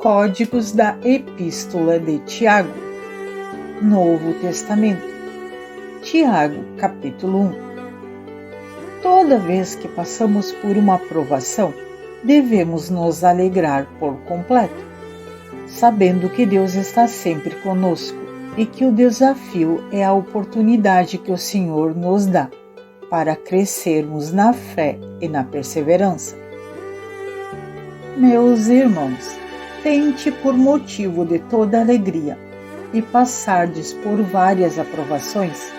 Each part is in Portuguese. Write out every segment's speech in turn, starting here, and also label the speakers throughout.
Speaker 1: Códigos da Epístola de Tiago, Novo Testamento. Tiago, capítulo 1. Toda vez que passamos por uma provação, devemos nos alegrar por completo, sabendo que Deus está sempre conosco e que o desafio é a oportunidade que o Senhor nos dá para crescermos na fé e na perseverança. Meus irmãos, tente por motivo de toda alegria e passardes por várias aprovações,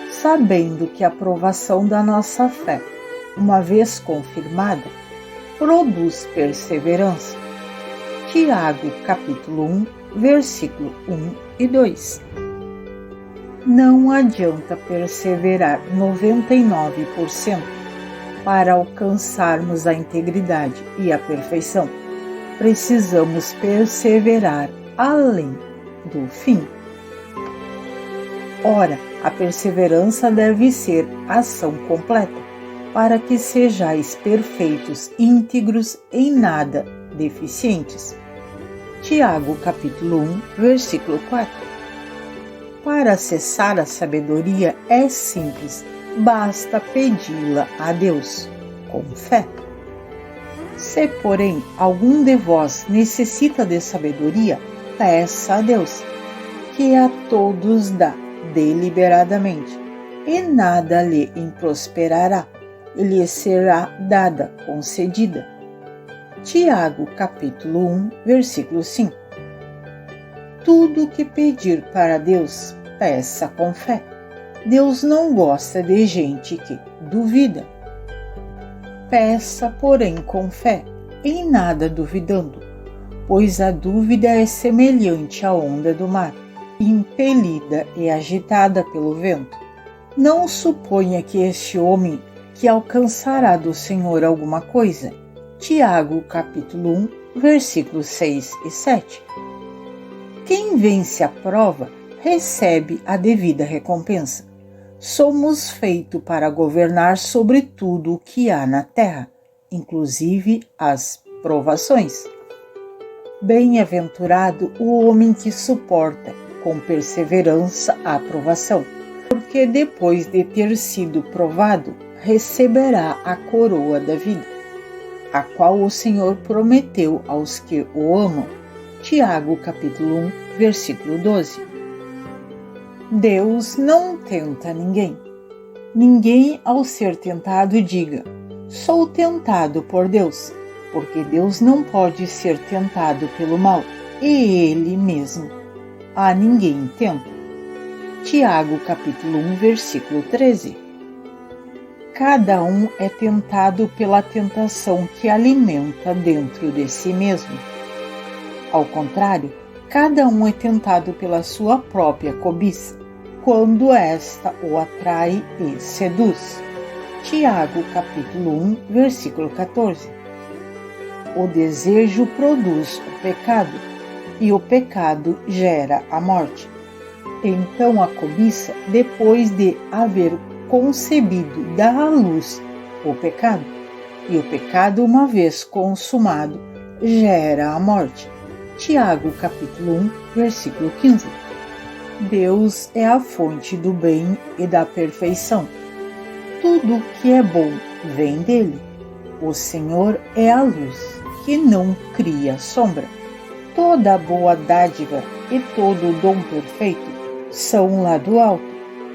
Speaker 1: sabendo que a provação da nossa fé, uma vez confirmada, produz perseverança. Tiago, capítulo 1, versículo 1 e 2. Não adianta perseverar 99% para alcançarmos a integridade e a perfeição. Precisamos perseverar além do fim. Ora, a perseverança deve ser ação completa, para que sejais perfeitos, íntegros, em nada deficientes. Tiago, capítulo 1, versículo 4. Para acessar a sabedoria é simples, basta pedi-la a Deus, com fé. Se, porém, algum de vós necessita de sabedoria, peça a Deus, que a todos dá deliberadamente, e nada lhe improsperará, e lhe será dada, concedida. Tiago, capítulo 1, versículo 5. Tudo que pedir para Deus, peça com fé. Deus não gosta de gente que duvida. Peça, porém, com fé, em nada duvidando, pois a dúvida é semelhante à onda do mar, impelida e agitada pelo vento. Não suponha que este homem que alcançará do Senhor alguma coisa. Tiago, capítulo 1, versículos 6 e 7. Quem vence a prova, recebe a devida recompensa. Somos feitos para governar sobre tudo o que há na terra, inclusive as provações. Bem-aventurado o homem que suporta com perseverança a provação, porque depois de ter sido provado, receberá a coroa da vida, a qual o Senhor prometeu aos que o amam. Tiago, capítulo 1, versículo 12. Deus não tenta ninguém. Ninguém, ao ser tentado, diga: sou tentado por Deus, porque Deus não pode ser tentado pelo mal, e Ele mesmo a ninguém tenta. Tiago, capítulo 1, versículo 13. Cada um é tentado pela tentação que alimenta dentro de si mesmo. Ao contrário, cada um é tentado pela sua própria cobiça, quando esta o atrai e seduz. Tiago, capítulo 1, versículo 14. O desejo produz o pecado, e o pecado gera a morte. Então a cobiça, depois de haver concebido, dá à luz o pecado, e o pecado, uma vez consumado, gera a morte. Tiago, capítulo 1, versículo 15. Deus é a fonte do bem e da perfeição. Tudo que é bom vem dele. O Senhor é a luz, que não cria sombra. Toda boa dádiva e todo dom perfeito são lá do alto,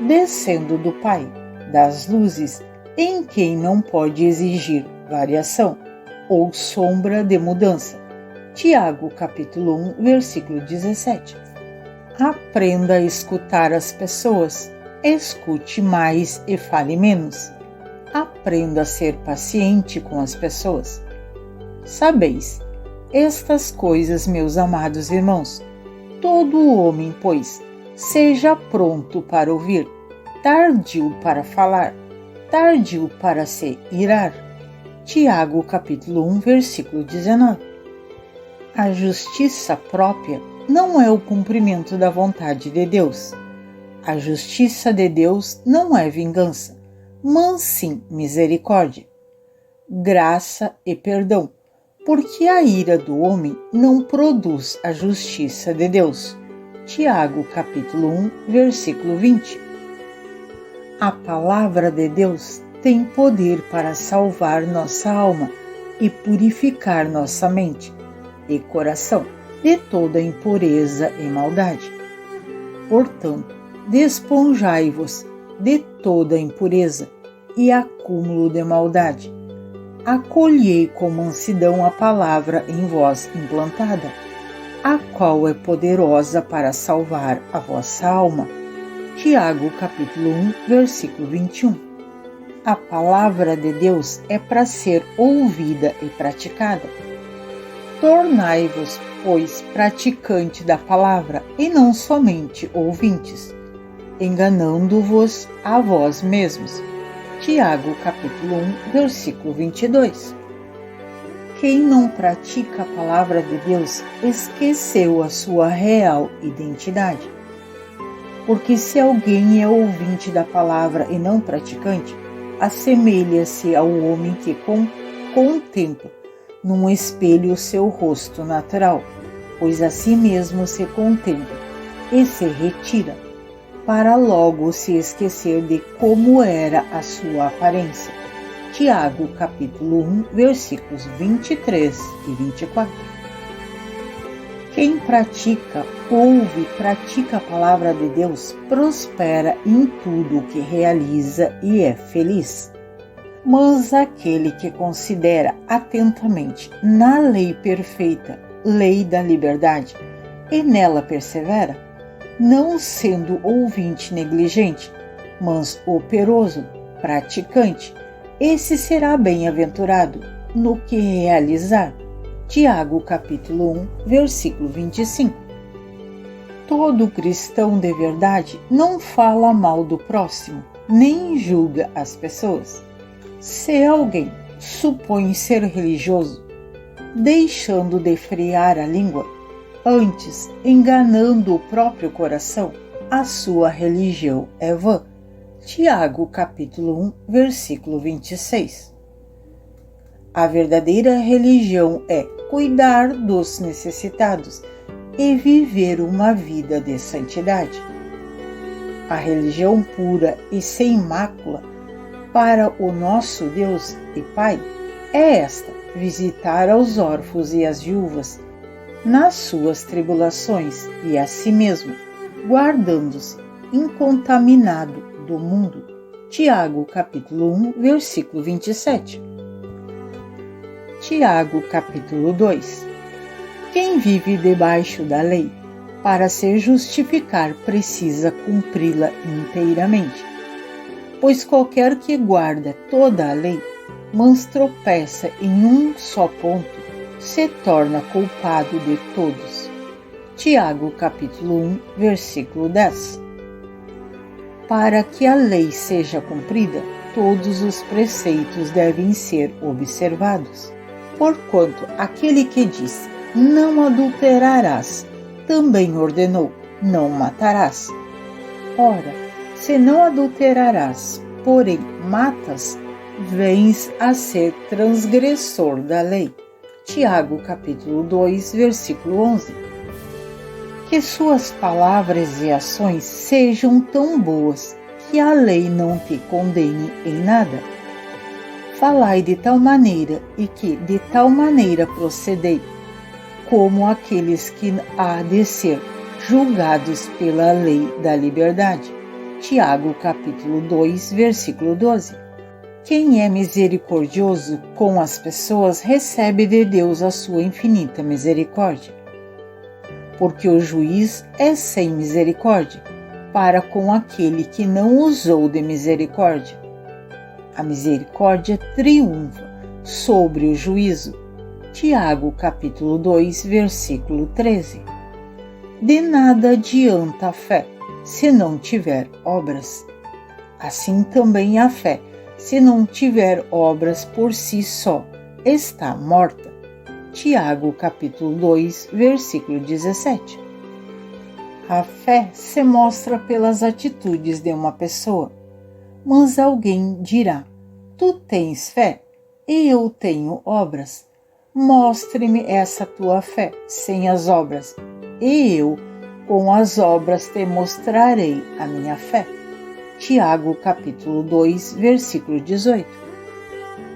Speaker 1: descendo do Pai das luzes, em quem não pode exigir variação ou sombra de mudança. Tiago, capítulo 1, versículo 17. Aprenda a escutar as pessoas. Escute mais e fale menos. Aprenda a ser paciente com as pessoas. Sabeis estas coisas, meus amados irmãos. Todo homem, pois, seja pronto para ouvir, tardio para falar, tardio para se irar. Tiago, capítulo 1, versículo 19. A justiça própria não é o cumprimento da vontade de Deus. A justiça de Deus não é vingança, mas sim misericórdia, graça e perdão, porque a ira do homem não produz a justiça de Deus. Tiago, capítulo 1, versículo 20. A palavra de Deus tem poder para salvar nossa alma e purificar nossa mente e coração de toda impureza e maldade. Portanto, despojai-vos de toda impureza e acúmulo de maldade. Acolhei com mansidão a palavra em vós implantada, a qual é poderosa para salvar a vossa alma. Tiago, capítulo 1, versículo 21. A palavra de Deus é para ser ouvida e praticada. Tornai-vos, pois, praticante da palavra e não somente ouvintes, enganando-vos a vós mesmos. Tiago, capítulo 1, versículo 22. Quem não pratica a palavra de Deus esqueceu a sua real identidade. Porque se alguém é ouvinte da palavra e não praticante, assemelha-se ao homem que contempla num espelho o seu rosto natural, pois a si mesmo se contempla e se retira, para logo se esquecer de como era a sua aparência. Tiago, capítulo 1, versículos 23 e 24. Quem pratica, ouve e pratica a palavra de Deus, prospera em tudo o que realiza e é feliz. Mas aquele que considera atentamente na lei perfeita, lei da liberdade, e nela persevera, não sendo ouvinte negligente, mas operoso, praticante, esse será bem-aventurado no que realizar. Tiago, capítulo 1, versículo 25. Todo cristão de verdade não fala mal do próximo, nem julga as pessoas. Se alguém supõe ser religioso, deixando de frear a língua, antes enganando o próprio coração, a sua religião é vã. Tiago, capítulo 1, versículo 26. A verdadeira religião é cuidar dos necessitados e viver uma vida de santidade. A religião pura e sem mácula para o nosso Deus e Pai é esta: visitar aos órfãos e as viúvas nas suas tribulações e a si mesmo, guardando-se incontaminado do mundo. Tiago, capítulo 1, versículo 27. Tiago, capítulo 2. Quem vive debaixo da lei, para se justificar, precisa cumpri-la inteiramente. Pois qualquer que guarda toda a lei, mas tropeça em um só ponto, se torna culpado de todos. Tiago, capítulo 1, versículo 10. Para que a lei seja cumprida, todos os preceitos devem ser observados. Porquanto aquele que disse, não adulterarás, também ordenou, não matarás. Ora, se não adulterarás, porém matas, vens a ser transgressor da lei. Tiago, capítulo 2, versículo 11. Que suas palavras e ações sejam tão boas que a lei não te condene em nada. Falai de tal maneira e que de tal maneira procedei, como aqueles que há de ser julgados pela lei da liberdade. Tiago, capítulo 2, versículo 12. Quem é misericordioso com as pessoas recebe de Deus a sua infinita misericórdia. Porque o juiz é sem misericórdia para com aquele que não usou de misericórdia. A misericórdia triunfa sobre o juízo. Tiago, capítulo 2, versículo 13. De nada adianta a fé, se não tiver obras. Assim também a fé, se não tiver obras por si só, está morta. Tiago, capítulo 2, versículo 17. A fé se mostra pelas atitudes de uma pessoa, mas alguém dirá, tu tens fé e eu tenho obras. Mostre-me essa tua fé sem as obras, e eu, com as obras, te mostrarei a minha fé. Tiago, capítulo 2, versículo 18.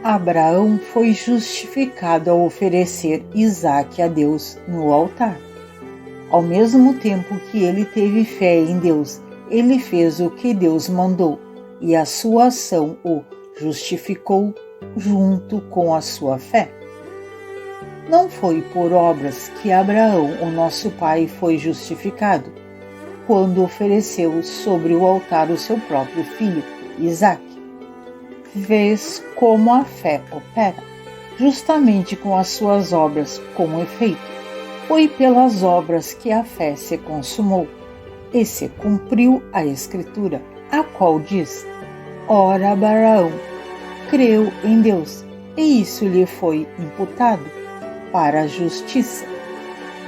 Speaker 1: Abraão foi justificado ao oferecer Isaque a Deus no altar. Ao mesmo tempo que ele teve fé em Deus, ele fez o que Deus mandou, e a sua ação o justificou junto com a sua fé. Não foi por obras que Abraão, o nosso pai, foi justificado, quando ofereceu sobre o altar o seu próprio filho, Isaque. Vês como a fé opera, justamente com as suas obras, com efeito. Foi pelas obras que a fé se consumou, e se cumpriu a Escritura, a qual diz: Ora, Abraão creu em Deus, e isso lhe foi imputado para a justiça,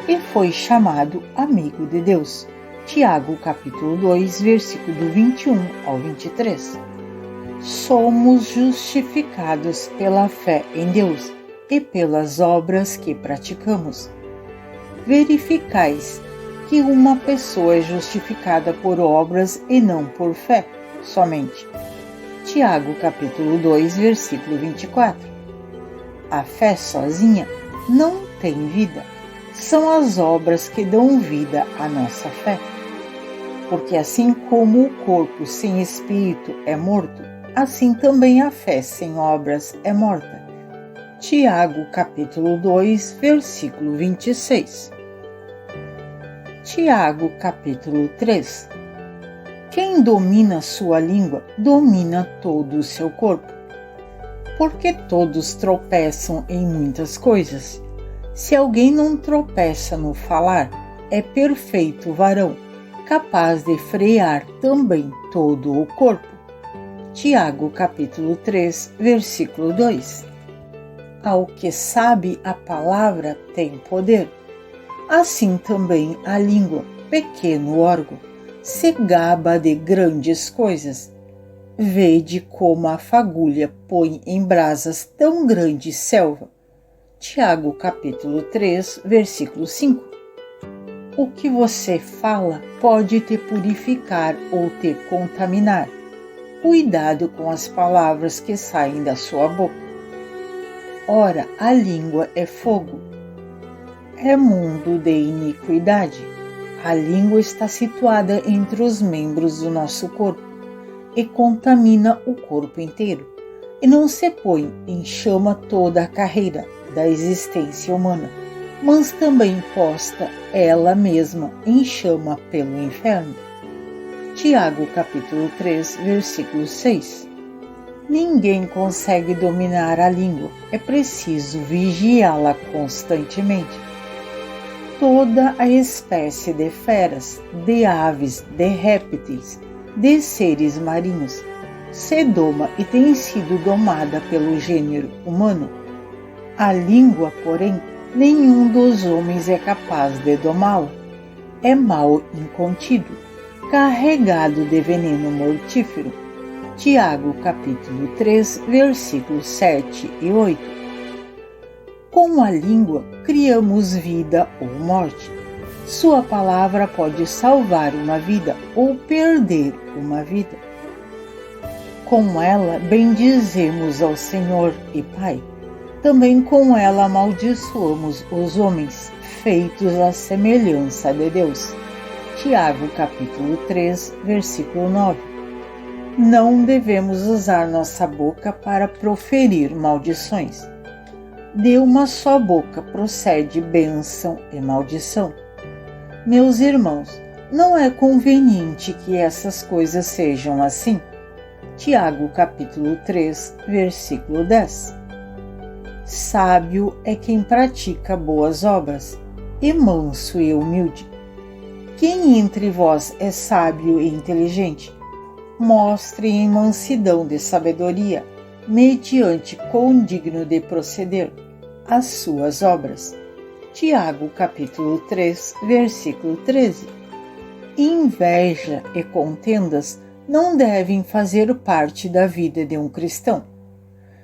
Speaker 1: e foi chamado amigo de Deus. Tiago, capítulo 2, versículo do 21 ao 23. Somos justificados pela fé em Deus e pelas obras que praticamos. Verificais que uma pessoa é justificada por obras e não por fé somente. Tiago, capítulo 2, versículo 24. A fé sozinha não tem vida. São as obras que dão vida à nossa fé. Porque assim como o corpo sem espírito é morto, assim também a fé sem obras é morta. Tiago, capítulo 2, versículo 26. Tiago, capítulo 3. Quem domina sua língua, domina todo o seu corpo. Porque todos tropeçam em muitas coisas. Se alguém não tropeça no falar, é perfeito varão, capaz de frear também todo o corpo. Tiago, capítulo 3, versículo 2. Ao que sabe a palavra tem poder. Assim também a língua, pequeno órgão, se gaba de grandes coisas. Vede como a fagulha põe em brasas tão grande selva. Tiago, capítulo 3, versículo 5. O que você fala pode te purificar ou te contaminar. Cuidado com as palavras que saem da sua boca. Ora, a língua é fogo. É mundo de iniquidade. A língua está situada entre os membros do nosso corpo e contamina o corpo inteiro, e não se põe em chama toda a carreira da existência humana, mas também posta ela mesma em chama pelo inferno. Tiago, capítulo 3, versículo 6. Ninguém consegue dominar a língua, é preciso vigiá-la constantemente. Toda a espécie de feras, de aves, de répteis, de seres marinhos, se doma e tem sido domada pelo gênero humano. A língua, porém, nenhum dos homens é capaz de domá-la. É mal incontido, carregado de veneno mortífero. Tiago, capítulo 3, versículos 7 e 8. Com a língua criamos vida ou morte. Sua palavra pode salvar uma vida ou perder uma vida. Com ela bendizemos ao Senhor e Pai. Também com ela amaldiçoamos os homens, feitos à semelhança de Deus. Tiago, capítulo 3, versículo 9. Não devemos usar nossa boca para proferir maldições. De uma só boca procede bênção e maldição. Meus irmãos, não é conveniente que essas coisas sejam assim. Tiago, capítulo 3, versículo 10. Sábio é quem pratica boas obras, e manso e humilde. Quem entre vós é sábio e inteligente? Mostre em mansidão de sabedoria, mediante quão digno de proceder, as suas obras. Tiago, capítulo 3, versículo 13. Inveja e contendas não devem fazer parte da vida de um cristão.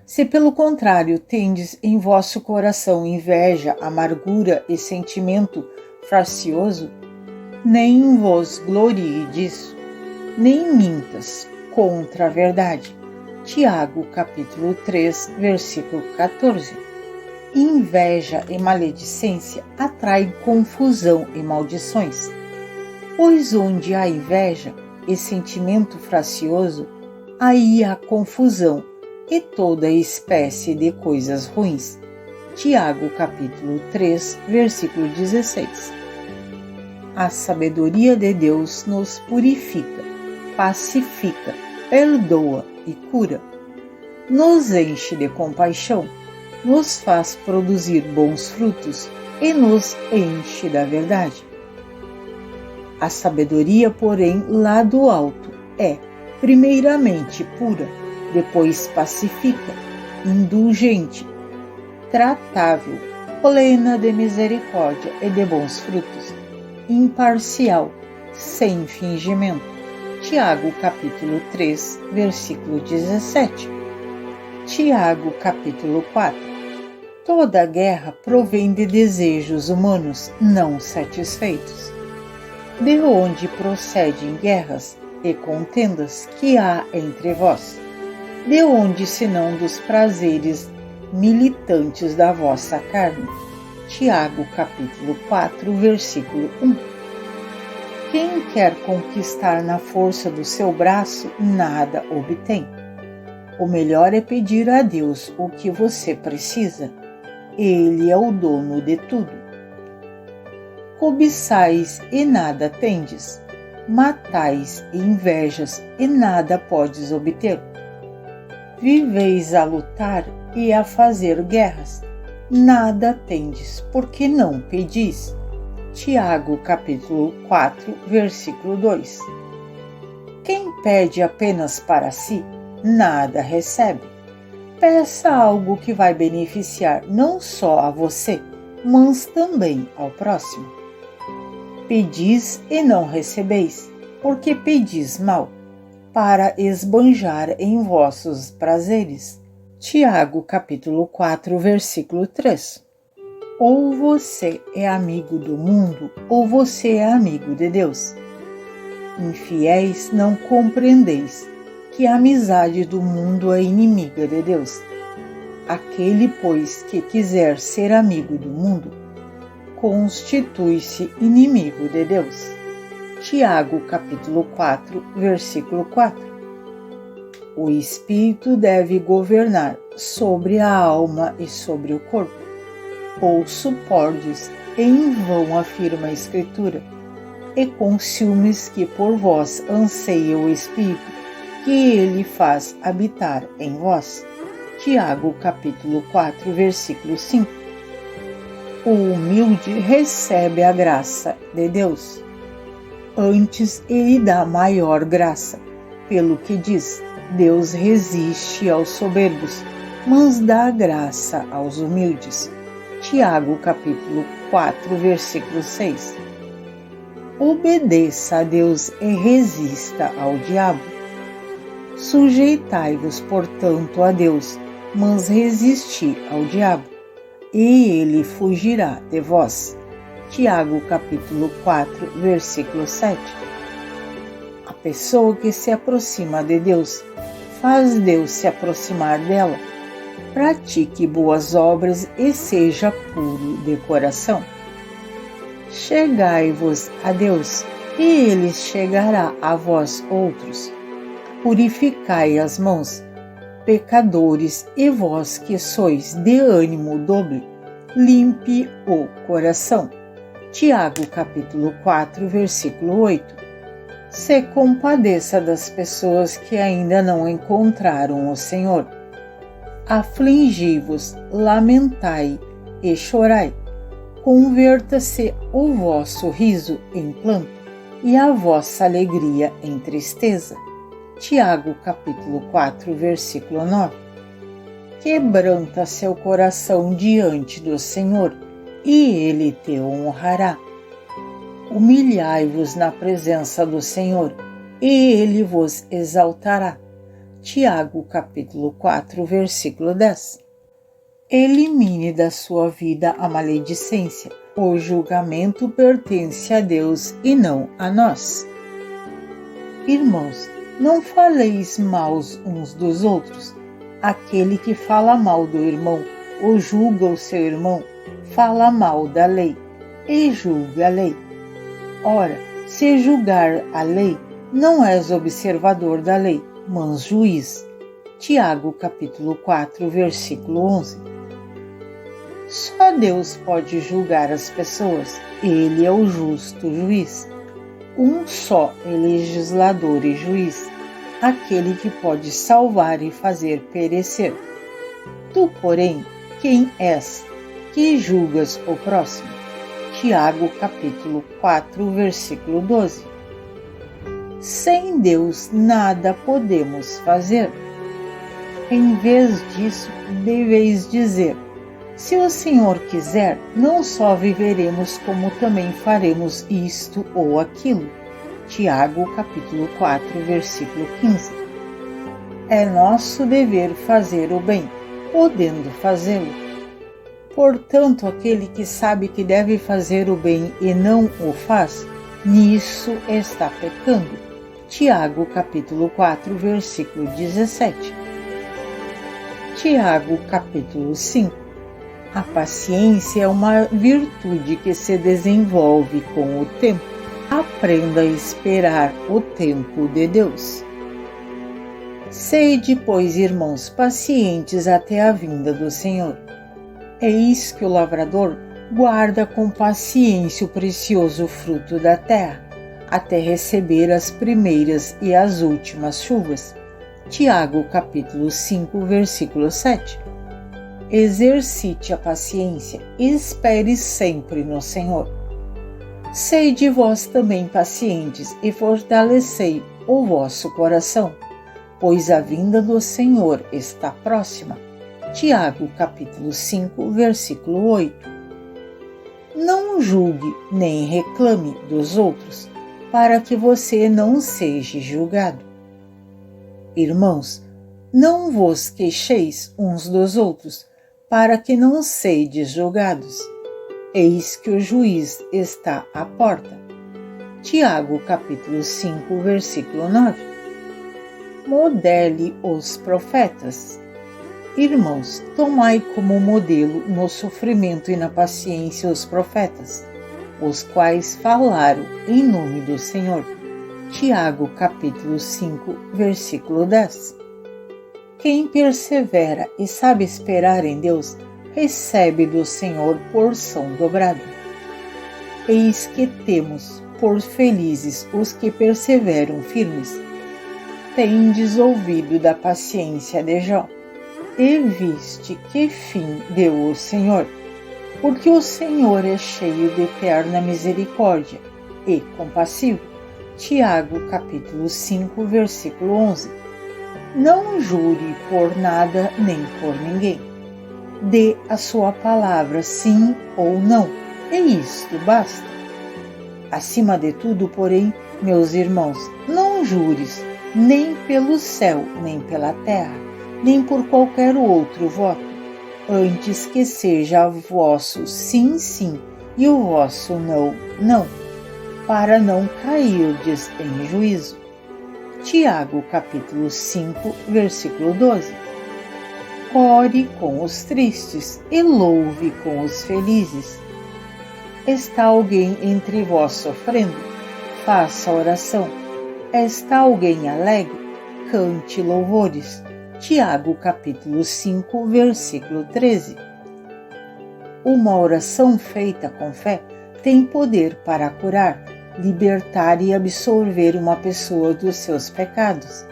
Speaker 1: Se pelo contrário tendes em vosso coração inveja, amargura e sentimento faccioso, nem vos glorie disso, nem mintas contra a verdade. Tiago, capítulo 3, versículo 14. Inveja e maledicência atraem confusão e maldições. Pois onde há inveja e sentimento faccioso, aí há confusão e toda espécie de coisas ruins. Tiago, capítulo 3, versículo 16. A sabedoria de Deus nos purifica, pacifica, perdoa e cura. Nos enche de compaixão, nos faz produzir bons frutos e nos enche da verdade. A sabedoria, porém, lá do alto, é, primeiramente, pura, depois pacifica, indulgente, tratável, plena de misericórdia e de bons frutos, imparcial, sem fingimento. Tiago, capítulo 3, versículo 17. Tiago, capítulo 4. Toda guerra provém de desejos humanos não satisfeitos. De onde procedem guerras e contendas que há entre vós? De onde, senão dos prazeres militantes da vossa carne? Tiago, capítulo 4, versículo 1. Quem quer conquistar na força do seu braço, nada obtém. O melhor é pedir a Deus o que você precisa. Ele é o dono de tudo. Cobiçais e nada tendes, matais e invejas e nada podes obter. Viveis a lutar e a fazer guerras, nada tendes, porque não pedis. Tiago, capítulo 4, versículo 2. Quem pede apenas para si, nada recebe. Peça algo que vai beneficiar não só a você, mas também ao próximo. Pedis e não recebeis, porque pedis mal, para esbanjar em vossos prazeres. Tiago, capítulo 4, versículo 3. Ou você é amigo do mundo, ou você é amigo de Deus. Infiéis, não compreendeis que a amizade do mundo é inimiga de Deus. Aquele, pois, que quiser ser amigo do mundo, constitui-se inimigo de Deus. Tiago, capítulo 4, versículo 4. O espírito deve governar sobre a alma e sobre o corpo. Ou supordes, em vão afirma a Escritura, e com ciúmes que por vós anseia o Espírito, que ele faz habitar em vós. Tiago, capítulo 4, versículo 5. O humilde recebe a graça de Deus. Antes ele dá maior graça, pelo que diz, Deus resiste aos soberbos, mas dá graça aos humildes. Tiago, capítulo 4, versículo 6. Obedeça a Deus e resista ao diabo. Sujeitai-vos, portanto, a Deus, mas resisti ao diabo, e ele fugirá de vós. Tiago, capítulo 4, versículo 7. A pessoa que se aproxima de Deus, faz Deus se aproximar dela. Pratique boas obras e seja puro de coração. Chegai-vos a Deus, e ele chegará a vós outros. Purificai as mãos, pecadores, e vós que sois de ânimo dobre, limpe o coração. Tiago, capítulo 4, versículo 8. Se compadeça das pessoas que ainda não encontraram o Senhor. Afligi-vos, lamentai e chorai. Converta-se o vosso riso em pranto e a vossa alegria em tristeza. Tiago, capítulo 4, versículo 9. Quebranta seu coração diante do Senhor, e ele te honrará. Humilhai-vos na presença do Senhor, e ele vos exaltará. Tiago capítulo 4, versículo 10. Elimine da sua vida a maledicência. O julgamento pertence a Deus e não a nós. Irmãos, não faleis mal uns dos outros. Aquele que fala mal do irmão ou julga o seu irmão, fala mal da lei e julga a lei. Ora, se julgar a lei, não és observador da lei, mas juiz. Tiago capítulo 4, versículo 11. Só Deus pode julgar as pessoas. Ele é o justo juiz. Um só é legislador e juiz, aquele que pode salvar e fazer perecer. Tu, porém, quem és, que julgas o próximo? Tiago capítulo 4, versículo 12. Sem Deus nada podemos fazer. Em vez disso, deveis dizer: se o Senhor quiser, não só viveremos, como também faremos isto ou aquilo. Tiago capítulo 4, versículo 15. É nosso dever fazer o bem, podendo fazê-lo. Portanto, aquele que sabe que deve fazer o bem e não o faz, nisso está pecando. Tiago capítulo 4, versículo 17. Tiago capítulo 5. A paciência é uma virtude que se desenvolve com o tempo. Aprenda a esperar o tempo de Deus. Sede, pois, irmãos, pacientes até a vinda do Senhor. Eis que o lavrador guarda com paciência o precioso fruto da terra, até receber as primeiras e as últimas chuvas. Tiago capítulo 5, versículo 7. Exercite a paciência e espere sempre no Senhor. Sede vós também pacientes e fortalecei o vosso coração, pois a vinda do Senhor está próxima. Tiago capítulo 5, versículo 8. Não julgue nem reclame dos outros, para que você não seja julgado. Irmãos, não vos queixeis uns dos outros, para que não sedes julgados. Eis que o juiz está à porta. Tiago capítulo 5, versículo 9. Modele os profetas. Irmãos, tomai como modelo no sofrimento e na paciência os profetas, os quais falaram em nome do Senhor. Tiago capítulo 5, versículo 10. Quem persevera e sabe esperar em Deus, recebe do Senhor porção dobrada. Eis que temos por felizes os que perseveram firmes. Tendes ouvido da paciência de Jó, e viste que fim deu o Senhor, porque o Senhor é cheio de eterna misericórdia e compassivo. Tiago capítulo 5, versículo 11. Não jure por nada nem por ninguém. Dê a sua palavra sim ou não, e isto basta. Acima de tudo, porém, meus irmãos, não jures, nem pelo céu, nem pela terra, nem por qualquer outro voto, antes que seja vosso sim, sim, e o vosso não, não, para não cairdes em juízo. Tiago capítulo 5, versículo 12. Ore com os tristes e louve com os felizes. Está alguém entre vós sofrendo? Faça oração. Está alguém alegre? Cante louvores. Tiago capítulo 5, versículo 13. Uma oração feita com fé tem poder para curar, libertar e absolver uma pessoa dos seus pecados.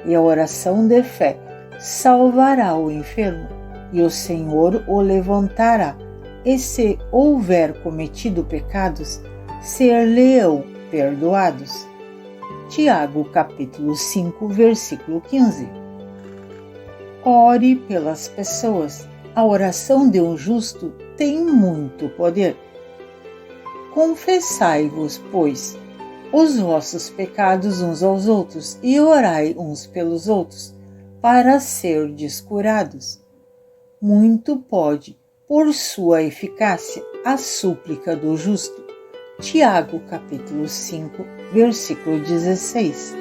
Speaker 1: E a oração de fé salvará o enfermo, e o Senhor o levantará, e se houver cometido pecados, ser-lhe-ão perdoados. Tiago capítulo 5, versículo 15. Ore pelas pessoas. A oração de um justo tem muito poder. Confessai-vos, pois, os vossos pecados uns aos outros e orai uns pelos outros, para serdes curados. Muito pode, por sua eficácia, a súplica do justo. Tiago, capítulo 5, versículo 16.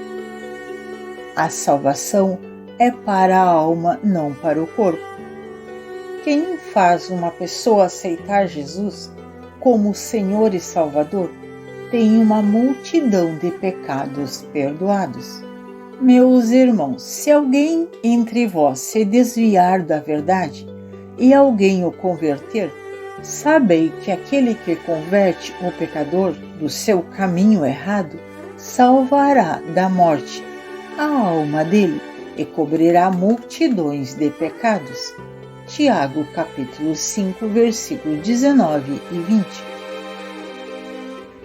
Speaker 1: A salvação é para a alma, não para o corpo. Quem faz uma pessoa aceitar Jesus como Senhor e Salvador tem uma multidão de pecados perdoados. Meus irmãos, se alguém entre vós se desviar da verdade e alguém o converter, sabei que aquele que converte o pecador do seu caminho errado salvará da morte a alma dele e cobrirá multidões de pecados. Tiago, capítulo 5, versículo 19 e 20.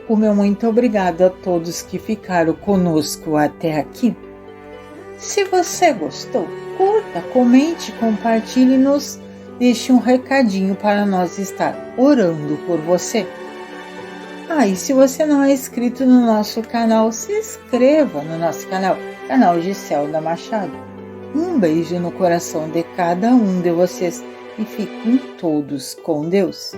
Speaker 1: O meu muito obrigado a todos que ficaram conosco até aqui. Se você gostou, curta, comente, compartilhe e nos deixe um recadinho para nós estar orando por você. E se você não é inscrito no nosso canal, se inscreva no nosso canal Giselda Machado. Um beijo no coração de cada um de vocês e fiquem todos com Deus.